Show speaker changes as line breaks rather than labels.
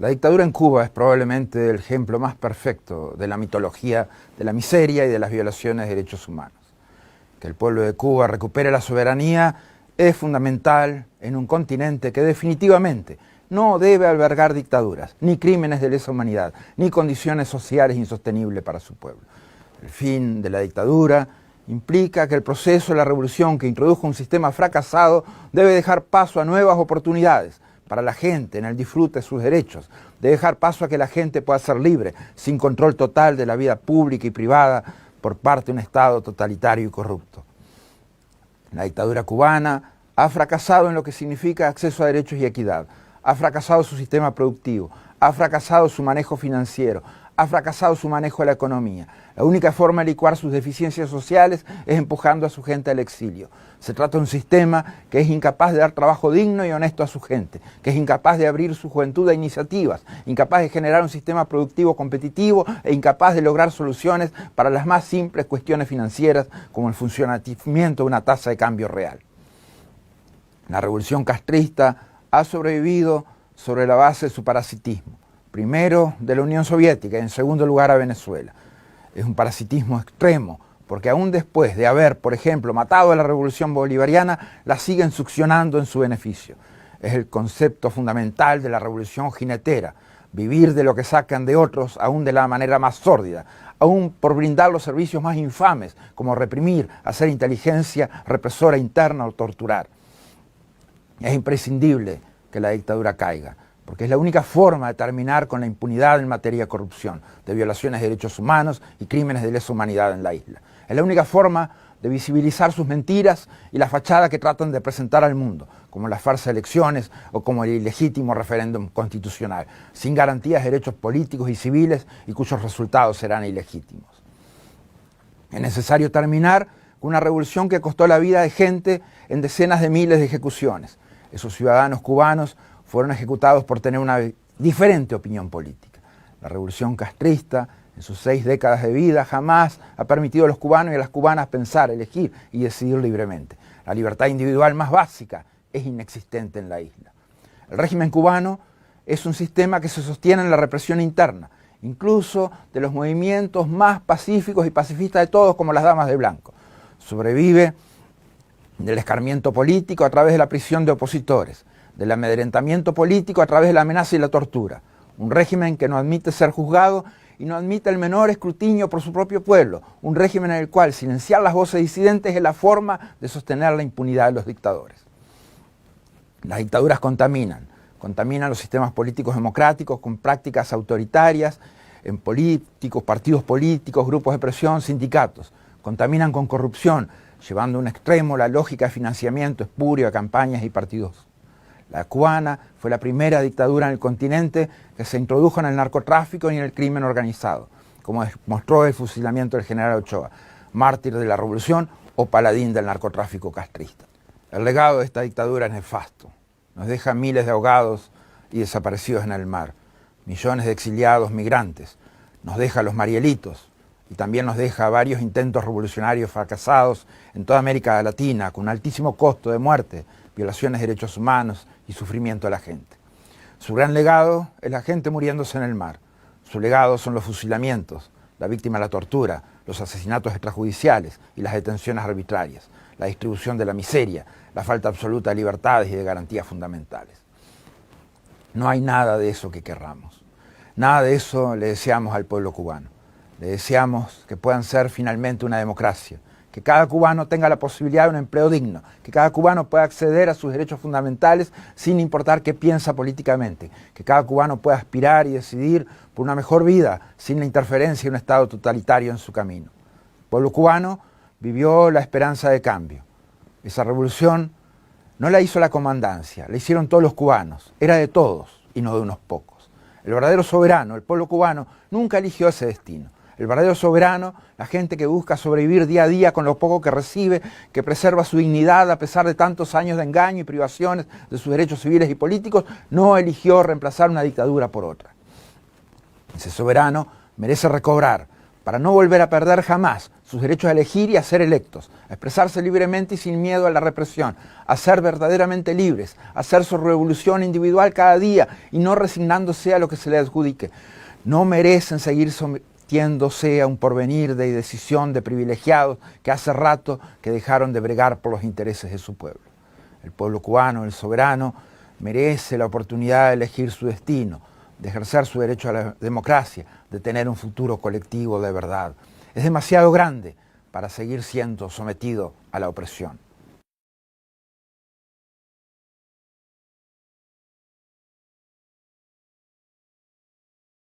La dictadura en Cuba es probablemente el ejemplo más perfecto de la mitología de la miseria y de las violaciones de derechos humanos. Que el pueblo de Cuba recupere la soberanía es fundamental en un continente que definitivamente no debe albergar dictaduras, ni crímenes de lesa humanidad, ni condiciones sociales insostenibles para su pueblo. El fin de la dictadura implica que el proceso de la revolución que introdujo un sistema fracasado debe dejar paso a nuevas oportunidades para la gente en el disfrute de sus derechos, debe dejar paso a que la gente pueda ser libre, sin control total de la vida pública y privada por parte de un Estado totalitario y corrupto. La dictadura cubana ha fracasado en lo que significa acceso a derechos y equidad, ha fracasado su sistema productivo, ha fracasado su manejo financiero, ha fracasado su manejo de la economía. La única forma de licuar sus deficiencias sociales es empujando a su gente al exilio. Se trata de un sistema que es incapaz de dar trabajo digno y honesto a su gente, que es incapaz de abrir su juventud a iniciativas, incapaz de generar un sistema productivo competitivo e incapaz de lograr soluciones para las más simples cuestiones financieras como el funcionamiento de una tasa de cambio real. La revolución castrista ha sobrevivido sobre la base de su parasitismo. Primero de la Unión Soviética y en segundo lugar a Venezuela. Es un parasitismo extremo, porque aún después de haber, por ejemplo, matado a la revolución bolivariana, la siguen succionando en su beneficio. Es el concepto fundamental de la revolución jinetera, vivir de lo que sacan de otros, aún de la manera más sórdida, aún por brindar los servicios más infames, como reprimir, hacer inteligencia represora interna o torturar. Es imprescindible que la dictadura caiga, porque es la única forma de terminar con la impunidad en materia de corrupción, de violaciones de derechos humanos y crímenes de lesa humanidad en la isla. Es la única forma de visibilizar sus mentiras y la fachada que tratan de presentar al mundo, como las falsas elecciones o como el ilegítimo referéndum constitucional, sin garantías de derechos políticos y civiles y cuyos resultados serán ilegítimos. Es necesario terminar con una revolución que costó la vida de gente en decenas de miles de ejecuciones. Esos ciudadanos cubanos fueron ejecutados por tener una diferente opinión política. La revolución castrista, en sus 6 décadas de vida, jamás ha permitido a los cubanos y a las cubanas pensar, elegir y decidir libremente. La libertad individual más básica es inexistente en la isla. El régimen cubano es un sistema que se sostiene en la represión interna, incluso de los movimientos más pacíficos y pacifistas de todos, como las damas de blanco. Sobrevive del escarmiento político a través de la prisión de opositores, del amedrentamiento político a través de la amenaza y la tortura. Un régimen que no admite ser juzgado y no admite el menor escrutinio por su propio pueblo. Un régimen en el cual silenciar las voces disidentes es la forma de sostener la impunidad de los dictadores. Las dictaduras contaminan los sistemas políticos democráticos con prácticas autoritarias en políticos, partidos políticos, grupos de presión, sindicatos. Contaminan con corrupción, llevando a un extremo la lógica de financiamiento espurio de campañas y partidos. La cubana fue la primera dictadura en el continente que se introdujo en el narcotráfico y en el crimen organizado, como demostró el fusilamiento del general Ochoa, mártir de la revolución o paladín del narcotráfico castrista. El legado de esta dictadura es nefasto. Nos deja miles de ahogados y desaparecidos en el mar, millones de exiliados migrantes, nos deja los Marielitos y también nos deja varios intentos revolucionarios fracasados en toda América Latina con un altísimo costo de muerte, violaciones de derechos humanos y sufrimiento de la gente. Su gran legado es la gente muriéndose en el mar. Su legado son los fusilamientos, la víctima de la tortura, los asesinatos extrajudiciales y las detenciones arbitrarias, la distribución de la miseria, la falta absoluta de libertades y de garantías fundamentales. No hay nada de eso que querramos. Nada de eso le deseamos al pueblo cubano. Le deseamos que puedan ser finalmente una democracia, que cada cubano tenga la posibilidad de un empleo digno, que cada cubano pueda acceder a sus derechos fundamentales sin importar qué piensa políticamente, que cada cubano pueda aspirar y decidir por una mejor vida sin la interferencia de un Estado totalitario en su camino. El pueblo cubano vivió la esperanza de cambio. Esa revolución no la hizo la comandancia, la hicieron todos los cubanos, era de todos y no de unos pocos. El verdadero soberano, el pueblo cubano, nunca eligió ese destino. El verdadero soberano, la gente que busca sobrevivir día a día con lo poco que recibe, que preserva su dignidad a pesar de tantos años de engaño y privaciones de sus derechos civiles y políticos, no eligió reemplazar una dictadura por otra. Ese soberano merece recobrar, para no volver a perder jamás, sus derechos a elegir y a ser electos, a expresarse libremente y sin miedo a la represión, a ser verdaderamente libres, a hacer su revolución individual cada día y no resignándose a lo que se les adjudique. No merecen seguir sometiéndose a un porvenir de decisión de privilegiados que hace rato que dejaron de bregar por los intereses de su pueblo. El pueblo cubano, el soberano, merece la oportunidad de elegir su destino, de ejercer su derecho a la democracia, de tener un futuro colectivo de verdad. Es demasiado grande para seguir siendo sometido a la opresión.